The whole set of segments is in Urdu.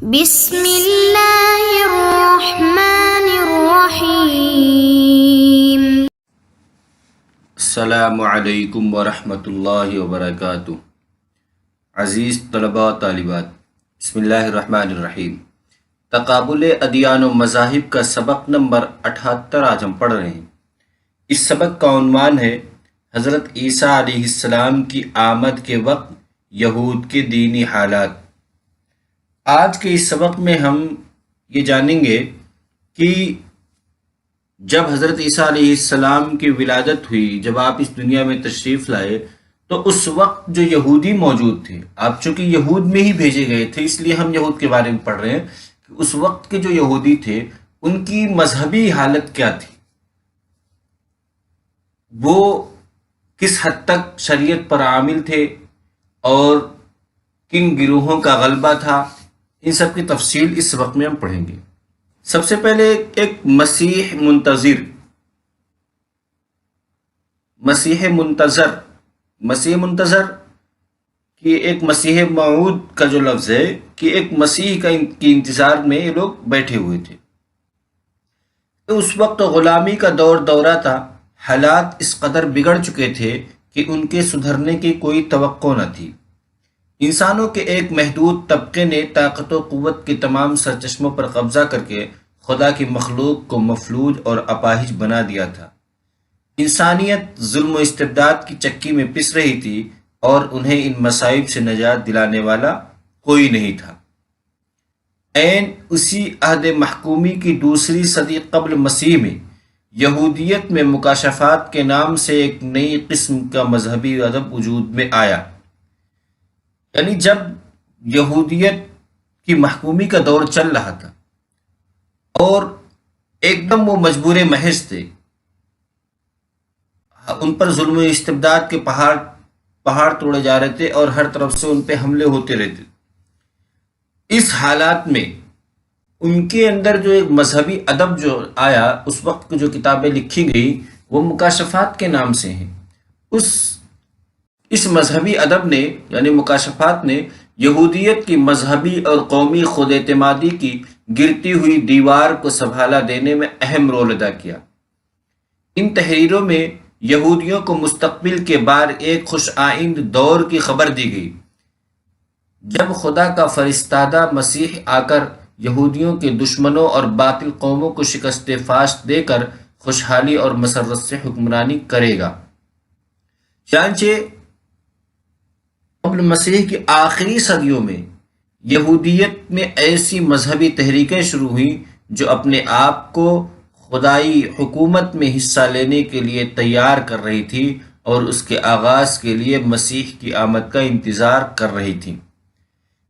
بسم اللہ الرحمن الرحیم۔ السلام علیکم ورحمۃ اللہ وبرکاتہ۔ عزیز طلباء و طالبات، بسم اللہ الرحمن الرحیم۔ تقابل ادیان و مذاہب کا سبق نمبر 78 آج ہم پڑھ رہے ہیں۔ اس سبق کا عنوان ہے حضرت عیسیٰ علیہ السلام کی آمد کے وقت یہود کے دینی حالات۔ آج کے اس سبق میں ہم یہ جانیں گے کہ جب حضرت عیسیٰ علیہ السلام کی ولادت ہوئی، جب آپ اس دنیا میں تشریف لائے، تو اس وقت جو یہودی موجود تھے، آپ چونکہ یہود میں ہی بھیجے گئے تھے اس لیے ہم یہود کے بارے میں پڑھ رہے ہیں کہ اس وقت کے جو یہودی تھے ان کی مذہبی حالت کیا تھی، وہ کس حد تک شریعت پر عامل تھے اور کن گروہوں کا غلبہ تھا، ان سب کی تفصیل اس وقت میں ہم پڑھیں گے۔ سب سے پہلے ایک مسیح منتظر کہ ایک مسیح موعود کا جو لفظ ہے کہ ایک مسیح کی انتظار میں یہ لوگ بیٹھے ہوئے تھے۔ اس وقت غلامی کا دورہ تھا، حالات اس قدر بگڑ چکے تھے کہ ان کے سدھرنے کی کوئی توقع نہ تھی۔ انسانوں کے ایک محدود طبقے نے طاقت و قوت کے تمام سرچشموں پر قبضہ کر کے خدا کی مخلوق کو مفلوج اور اپاہج بنا دیا تھا۔ انسانیت ظلم و استبداد کی چکی میں پس رہی تھی اور انہیں ان مصائب سے نجات دلانے والا کوئی نہیں تھا۔ عین اسی عہد محکومی کی دوسری صدی قبل مسیح میں یہودیت میں مکاشفات کے نام سے ایک نئی قسم کا مذہبی ادب وجود میں آیا۔ یعنی جب یہودیت کی محکومی کا دور چل رہا تھا اور ایک دم وہ مجبور محض تھے، ان پر ظلم و استبداد کے پہاڑ توڑے جا رہے تھے اور ہر طرف سے ان پہ حملے ہوتے رہتے۔ اس حالات میں ان کے اندر جو ایک مذہبی ادب جو آیا، اس وقت کی جو کتابیں لکھی گئی وہ مکاشفات کے نام سے ہیں۔ اس مذہبی ادب نے یعنی مکاشفات نے یہودیت کی مذہبی اور قومی خود اعتمادی کی گرتی ہوئی دیوار کو سنبھالا دینے میں اہم رول ادا کیا۔ ان تحریروں میں یہودیوں کو مستقبل کے بار ایک خوش آئند دور کی خبر دی گئی، جب خدا کا فرستادہ مسیح آ کر یہودیوں کے دشمنوں اور باطل قوموں کو شکست فاش دے کر خوشحالی اور مسرت سے حکمرانی کرے گا۔ چنانچہ قبل مسیح کی آخری صدیوں میں یہودیت میں ایسی مذہبی تحریکیں شروع ہوئیں جو اپنے آپ کو خدائی حکومت میں حصہ لینے کے لیے تیار کر رہی تھی اور اس کے آغاز کے لیے مسیح کی آمد کا انتظار کر رہی تھی۔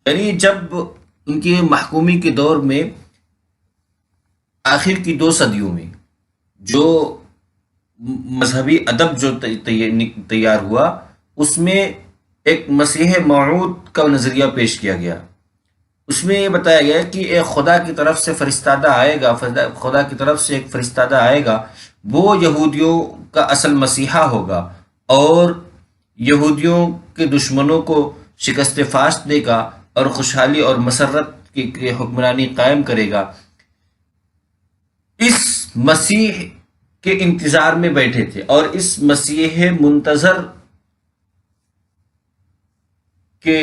یعنی جب ان کی محکومی کے دور میں آخر کی 2 صدیوں میں جو مذہبی ادب جو تیار ہوا، اس میں ایک مسیح موعود کا نظریہ پیش کیا گیا۔ اس میں یہ بتایا گیا کہ ایک خدا کی طرف سے فرستادہ آئے گا، خدا کی طرف سے ایک فرستادہ آئے گا، وہ یہودیوں کا اصل مسیحا ہوگا اور یہودیوں کے دشمنوں کو شکست فاش دے گا اور خوشحالی اور مسرت کی حکمرانی قائم کرے گا۔ اس مسیح کے انتظار میں بیٹھے تھے اور اس مسیح منتظر کے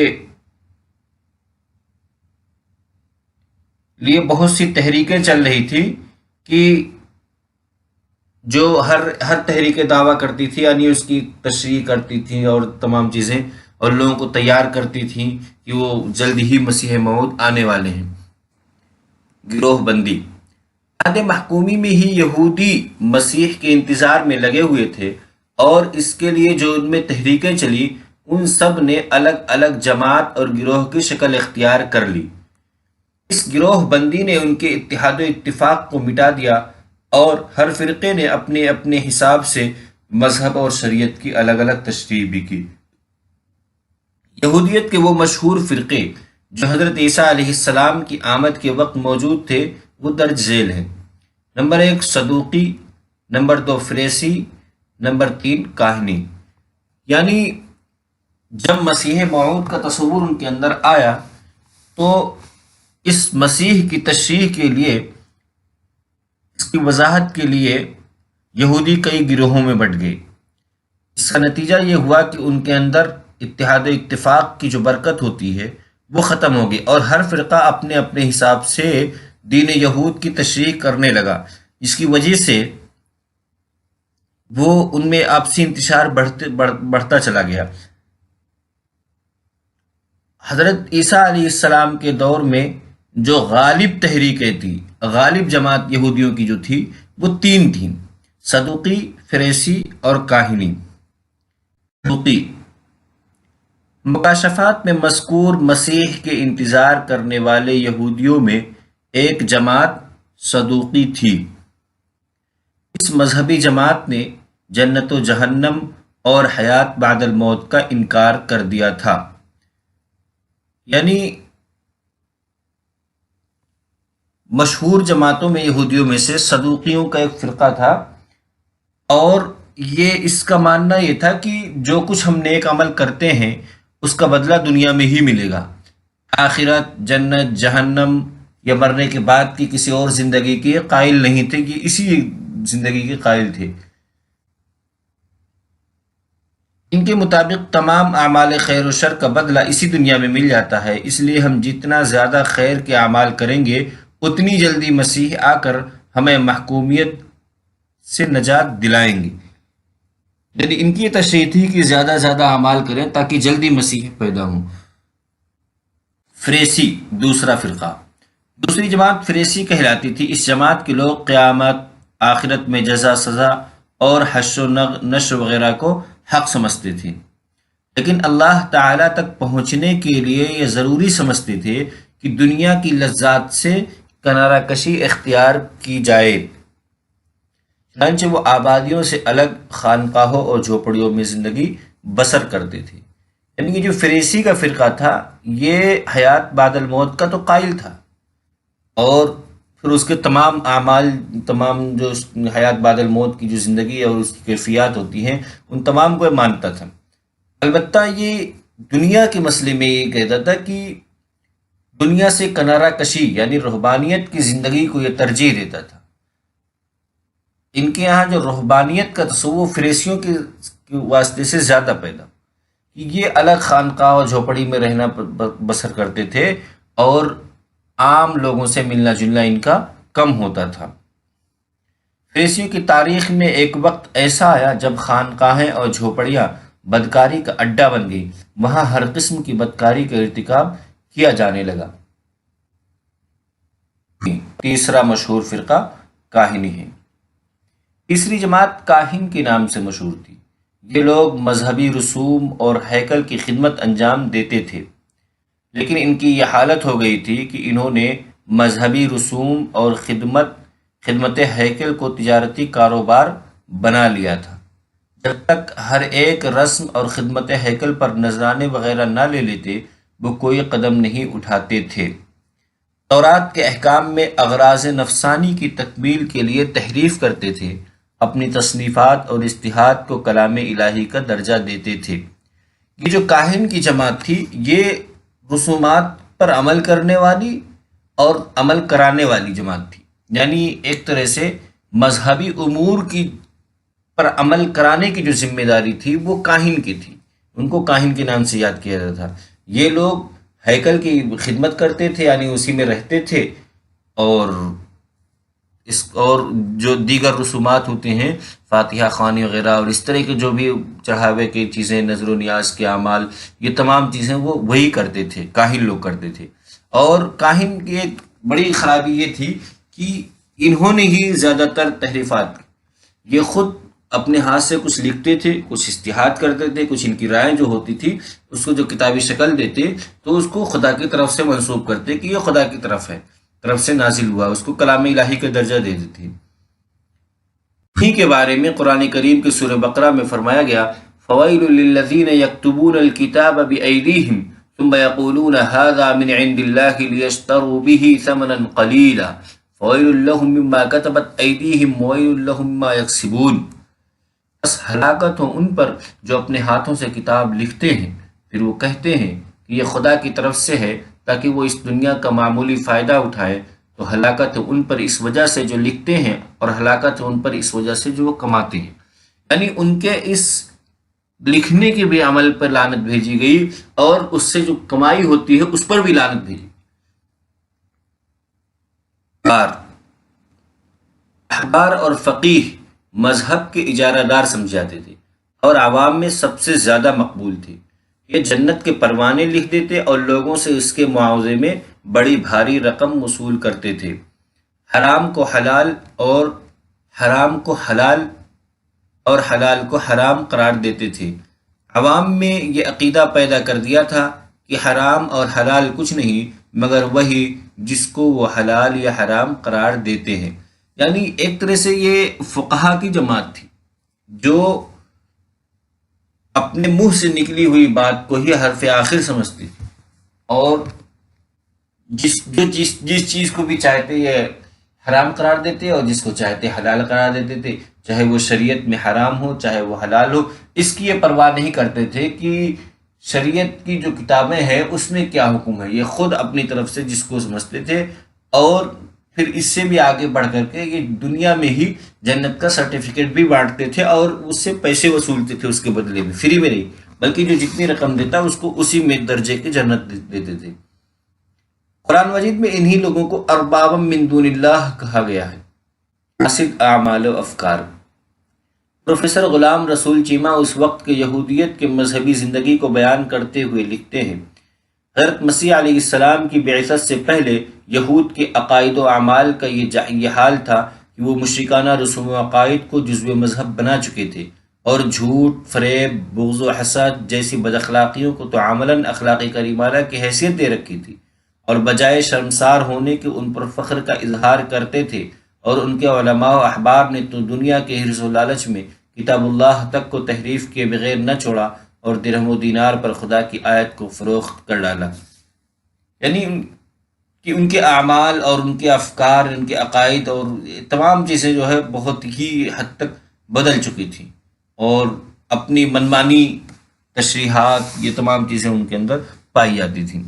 لیے بہت سی تحریکیں چل رہی تھی کہ جو ہر تحریک دعویٰ کرتی تھی، یعنی اس کی تشریح کرتی تھی اور تمام چیزیں، اور لوگوں کو تیار کرتی تھیں کہ وہ جلد ہی مسیح موعود آنے والے ہیں۔ گروہ بندی عہد محکومی میں ہی یہودی مسیح کے انتظار میں لگے ہوئے تھے اور اس کے لیے جو ان میں تحریکیں چلی، ان سب نے الگ الگ جماعت اور گروہ کی شکل اختیار کر لی۔ اس گروہ بندی نے ان کے اتحاد و اتفاق کو مٹا دیا اور ہر فرقے نے اپنے اپنے حساب سے مذہب اور شریعت کی الگ الگ تشریح بھی کی۔ یہودیت کے وہ مشہور فرقے جو حضرت عیسیٰ علیہ السلام کی آمد کے وقت موجود تھے وہ درج ذیل ہیں۔ نمبر 1 صدوقی، نمبر 2 فریسی، نمبر 3 کاہنی۔ یعنی جب مسیح موعود کا تصور ان کے اندر آیا تو اس مسیح کی تشریح کے لیے، اس کی وضاحت کے لیے یہودی کئی گروہوں میں بٹ گئے۔ اس کا نتیجہ یہ ہوا کہ ان کے اندر اتحاد و اتفاق کی جو برکت ہوتی ہے وہ ختم ہو گئی، اور ہر فرقہ اپنے اپنے حساب سے دین یہود کی تشریح کرنے لگا، جس کی وجہ سے وہ ان میں آپسی انتشار بڑھتا چلا گیا۔ حضرت عیسیٰ علیہ السلام کے دور میں جو غالب تحریکیں تھی، غالب جماعت یہودیوں کی جو تھی، وہ تین تھیں: صدوقی، فریسی اور کاہنی۔ صدوقی مکاشفات میں مذکور مسیح کے انتظار کرنے والے یہودیوں میں ایک جماعت صدوقی تھی۔ اس مذہبی جماعت نے جنت و جہنم اور حیات بعد الموت کا انکار کر دیا تھا۔ یعنی مشہور جماعتوں میں یہودیوں میں سے صدوقیوں کا ایک فرقہ تھا، اور یہ اس کا ماننا یہ تھا کہ جو کچھ ہم نیک عمل کرتے ہیں اس کا بدلہ دنیا میں ہی ملے گا، آخرت، جنت، جہنم یا مرنے کے بعد کی کسی اور زندگی کے قائل نہیں تھے، کہ اسی زندگی کے قائل تھے۔ ان کے مطابق تمام اعمال خیر و شر کا بدلہ اسی دنیا میں مل جاتا ہے، اس لیے ہم جتنا زیادہ خیر کے اعمال کریں گے اتنی جلدی مسیح آ کر ہمیں محکومیت سے نجات دلائیں گے۔ یعنی ان کی یہ تشریح تھی کہ زیادہ زیادہ اعمال کریں تاکہ جلدی مسیح پیدا ہوں۔ فریسی دوسرا فرقہ، دوسری جماعت فریسی کہلاتی تھی۔ اس جماعت کے لوگ قیامت، آخرت میں جزا سزا اور حشر و نشر وغیرہ کو حق سمجھتے تھے، لیکن اللہ تعالیٰ تک پہنچنے کے لیے یہ ضروری سمجھتے تھے کہ دنیا کی لذات سے کنارہ کشی اختیار کی جائے، چنانچہ وہ آبادیوں سے الگ خانقاہوں اور جھوپڑیوں میں زندگی بسر کرتے تھے۔ یعنی کہ جو فریسی کا فرقہ تھا یہ حیات بعد الموت کا تو قائل تھا، اور پھر اس کے تمام اعمال، تمام جو حیات بعد الموت کی جو زندگی اور اس کی کیفیات ہوتی ہیں ان تمام کو یہ مانتا تھا۔ البتہ یہ دنیا کے مسئلے میں یہ کہتا تھا کہ دنیا سے کنارہ کشی یعنی رہبانیت کی زندگی کو یہ ترجیح دیتا تھا۔ ان کے یہاں جو رہبانیت کا تصور فریسیوں کے واسطے سے زیادہ پیدا، کہ یہ الگ خانقاہ اور جھوپڑی میں رہنا بسر کرتے تھے، اور عام لوگوں سے ملنا جلنا ان کا کم ہوتا تھا۔ فریسیوں کی تاریخ میں ایک وقت ایسا آیا جب خانقاہیں اور جھوپڑیاں بدکاری کا اڈا بن گئی، وہاں ہر قسم کی بدکاری کا ارتکاب کیا جانے لگا۔ تیسرا مشہور فرقہ کاہنی ہے۔ تیسری جماعت کاہن کے نام سے مشہور تھی۔ یہ لوگ مذہبی رسوم اور ہیکل کی خدمت انجام دیتے تھے، لیکن ان کی یہ حالت ہو گئی تھی کہ انہوں نے مذہبی رسوم اور خدمت ہیکل کو تجارتی کاروبار بنا لیا تھا۔ جب تک ہر ایک رسم اور خدمت ہیکل پر نذرانے وغیرہ نہ لے لیتے وہ کوئی قدم نہیں اٹھاتے تھے۔ تورات کے احکام میں اغراض نفسانی کی تکمیل کے لیے تحریف کرتے تھے، اپنی تصنیفات اور اجتہاد کو کلام الہی کا درجہ دیتے تھے۔ یہ جو کاہن کی جماعت تھی یہ رسومات پر عمل کرنے والی اور عمل کرانے والی جماعت تھی، یعنی ایک طرح سے مذہبی امور کی پر عمل کرانے کی جو ذمہ داری تھی وہ کاہن کی تھی، ان کو کاہن کے نام سے یاد کیا جاتا تھا۔ یہ لوگ ہیکل کی خدمت کرتے تھے، یعنی اسی میں رہتے تھے، اور جو دیگر رسومات ہوتے ہیں فاتحہ خوانی وغیرہ اور اس طرح کے جو بھی چڑھاوے کی چیزیں، نظر و نیاز کے اعمال، یہ تمام چیزیں وہ وہی کرتے تھے، کاہن لوگ کرتے تھے۔ اور کاہن کی ایک بڑی خرابی یہ تھی کہ انہوں نے ہی زیادہ تر تحریفات، یہ خود اپنے ہاتھ سے کچھ لکھتے تھے، کچھ اجتہاد کرتے تھے، کچھ ان کی رائے جو ہوتی تھی اس کو جو کتابی شکل دیتے تو اس کو خدا کی طرف سے منسوب کرتے کہ یہ خدا کی طرف سے نازل ہوا، اس کو کلام الہی کا درجہ دے دیتے۔ ہی کے بارے میں قرآن کریم کے سورہ بقرہ میں فرمایا گیا فویل للذین یکتبون الکتاب بایدیہم ثم یقولون ھذا من عند اللہ لیشتروا به ثمنا قلیلا فویل لهم مما کتبت ایدیہم وویل لهم مما یکسبون۔ بس ہلاکت ہو ان پر جو اپنے ہاتھوں سے کتاب لکھتے ہیں، پھر وہ کہتے ہیں کہ یہ خدا کی طرف سے ہے تاکہ وہ اس دنیا کا معمولی فائدہ اٹھائے، تو ہلاکت ان پر اس وجہ سے جو لکھتے ہیں، اور ہلاکت ان پر اس وجہ سے جو وہ کماتے ہیں۔ یعنی ان کے اس لکھنے کے بھی عمل پر لعنت بھیجی گئی، اور اس سے جو کمائی ہوتی ہے اس پر بھی لعنت بھیجی۔ احبار اور فقیہ مذہب کے اجارہ دار سمجھے جاتے تھے، اور عوام میں سب سے زیادہ مقبول تھے۔ یہ جنت کے پروانے لکھ دیتے اور لوگوں سے اس کے معاوضے میں بڑی بھاری رقم وصول کرتے تھے۔ حرام کو حلال اور حرام کو حلال اور حلال کو حرام قرار دیتے تھے۔ عوام میں یہ عقیدہ پیدا کر دیا تھا کہ حرام اور حلال کچھ نہیں مگر وہی جس کو وہ حلال یا حرام قرار دیتے ہیں۔ یعنی ایک طرح سے یہ فقہا کی جماعت تھی جو اپنے منہ سے نکلی ہوئی بات کو ہی حرف آخر سمجھتی تھی، اور جس چیز کو بھی چاہتے یہ حرام قرار دیتے اور جس کو چاہتے حلال قرار دیتے تھے، چاہے وہ شریعت میں حرام ہو چاہے وہ حلال ہو۔ اس کی یہ پرواہ نہیں کرتے تھے کہ شریعت کی جو کتابیں ہیں اس میں کیا حکم ہے، یہ خود اپنی طرف سے جس کو سمجھتے تھے، اور پھر اس سے بھی آگے بڑھ کر کے یہ دنیا میں ہی جنت کا سرٹیفکیٹ بھی بانٹتے تھے، اور اس سے پیسے وصولتے تھے اس کے بدلے میں، فری میں نہیں بلکہ جو جتنی رقم دیتا اس کو اسی میں درجے کی جنت دیتے تھے۔ قرآن مجید میں انہی لوگوں کو اربابا من دون اللہ کہا گیا ہے۔ فاسد اعمال و افکار۔ پروفیسر غلام رسول چیمہ اس وقت کے یہودیت کے مذہبی زندگی کو بیان کرتے ہوئے لکھتے ہیں، حضرت مسیح علیہ السلام کی بعثت سے پہلے یہود کے عقائد و اعمال کا یہ حال تھا کہ وہ مشرکانہ رسوم و عقائد کو جزو مذہب بنا چکے تھے، اور جھوٹ، فریب، بغض و حسد جیسی بد اخلاقیوں کو تو عملاً اخلاقی کریمانہ کی حیثیت دے رکھی تھی، اور بجائے شرمسار ہونے کے ان پر فخر کا اظہار کرتے تھے، اور ان کے علماء و احباب نے تو دنیا کے حرص و لالچ میں کتاب اللہ تک کو تحریف کیے بغیر نہ چھوڑا، اور درہم و دینار پر خدا کی آیت کو فروخت کر ڈالا۔ یعنی کہ ان کے اعمال اور ان کے افکار، ان کے عقائد اور تمام چیزیں جو ہے بہت ہی حد تک بدل چکی تھیں، اور اپنی منمانی تشریحات یہ تمام چیزیں ان کے اندر پائی جاتی تھیں۔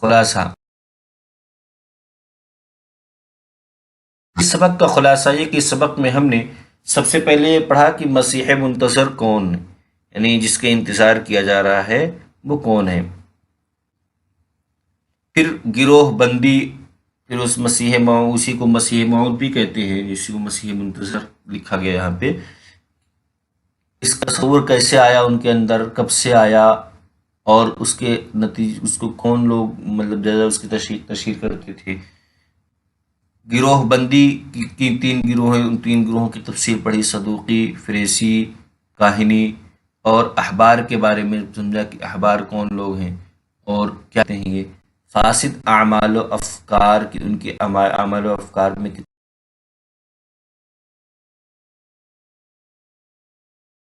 خلاصہ، اس سبق کا خلاصہ یہ کہ اس سبق میں ہم نے سب سے پہلے یہ پڑھا کہ مسیح منتظر کون ہے، یعنی جس کے انتظار کیا جا رہا ہے وہ کون ہے۔ پھر گروہ بندی، پھر اس اسی کو مسیح موعود بھی کہتے ہیں، اسی کو مسیح منتظر لکھا گیا یہاں پہ۔ اس کا تصور کیسے آیا ان کے اندر، کب سے آیا، اور اس کے نتیجے اس کو کون لوگ مطلب زیادہ اس کی تشہیر کرتے تھے۔ گروہ بندی کی 3 گروہ ہیں، ان 3 گروہوں کی تفصیل پڑھی، صدوقی، فریسی، کاہنی، اور احبار کے بارے میں سمجھا کہ احبار کون لوگ ہیں اور کیا کہتے ہیں یہ فاسد اعمال و افکار کی، ان کے اعمال و افکار میں